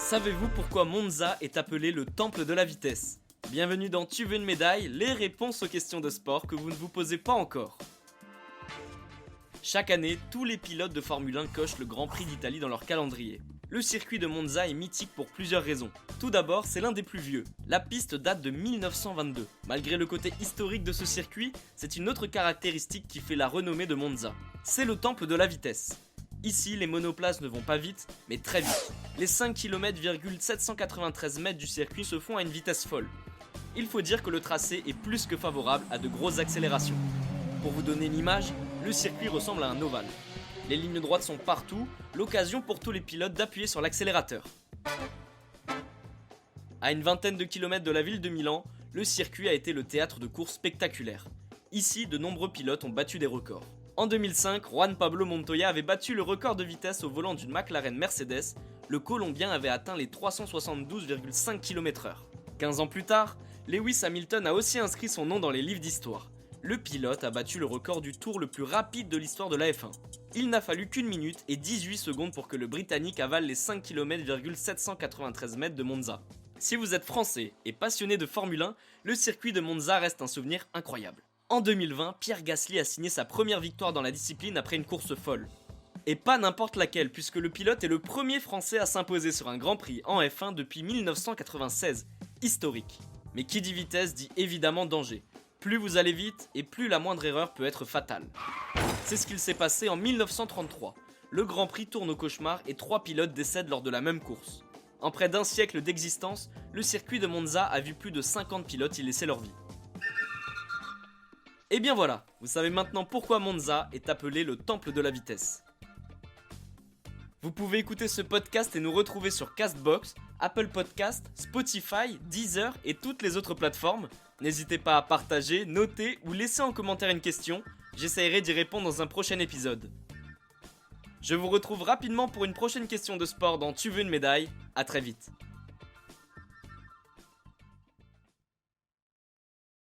Savez-vous pourquoi Monza est appelé le temple de la vitesse? Bienvenue dans Tu veux une médaille, les réponses aux questions de sport que vous ne vous posez pas encore. Chaque année, tous les pilotes de Formule 1 cochent le Grand Prix d'Italie dans leur calendrier. Le circuit de Monza est mythique pour plusieurs raisons. Tout d'abord, c'est l'un des plus vieux. La piste date de 1922. Malgré le côté historique de ce circuit, c'est une autre caractéristique qui fait la renommée de Monza. C'est le temple de la vitesse. Ici, les monoplaces ne vont pas vite, mais très vite. Les 5 km,793 mètres du circuit se font à une vitesse folle. Il faut dire que le tracé est plus que favorable à de grosses accélérations. Pour vous donner une image, le circuit ressemble à un ovale. Les lignes droites sont partout, l'occasion pour tous les pilotes d'appuyer sur l'accélérateur. À une vingtaine de kilomètres de la ville de Milan, le circuit a été le théâtre de courses spectaculaires. Ici, de nombreux pilotes ont battu des records. En 2005, Juan Pablo Montoya avait battu le record de vitesse au volant d'une McLaren Mercedes. Le Colombien avait atteint les 372,5 km/h. 15 ans plus tard, Lewis Hamilton a aussi inscrit son nom dans les livres d'histoire. Le pilote a battu le record du tour le plus rapide de l'histoire de la F1. Il n'a fallu qu'1 minute et 18 secondes pour que le Britannique avale les 5 km,793 mètres de Monza. Si vous êtes français et passionné de Formule 1, le circuit de Monza reste un souvenir incroyable. En 2020, Pierre Gasly a signé sa première victoire dans la discipline après une course folle. Et pas n'importe laquelle, puisque le pilote est le premier français à s'imposer sur un Grand Prix en F1 depuis 1996. Historique. Mais qui dit vitesse dit évidemment danger. Plus vous allez vite et plus la moindre erreur peut être fatale. C'est ce qu'il s'est passé en 1933. Le Grand Prix tourne au cauchemar et 3 pilotes décèdent lors de la même course. En près d'un siècle d'existence, le circuit de Monza a vu plus de 50 pilotes y laisser leur vie. Et bien voilà, vous savez maintenant pourquoi Monza est appelé le temple de la vitesse. Vous pouvez écouter ce podcast et nous retrouver sur Castbox, Apple Podcast, Spotify, Deezer et toutes les autres plateformes. N'hésitez pas à partager, noter ou laisser en commentaire une question, j'essaierai d'y répondre dans un prochain épisode. Je vous retrouve rapidement pour une prochaine question de sport dans Tu veux une médaille, à très vite.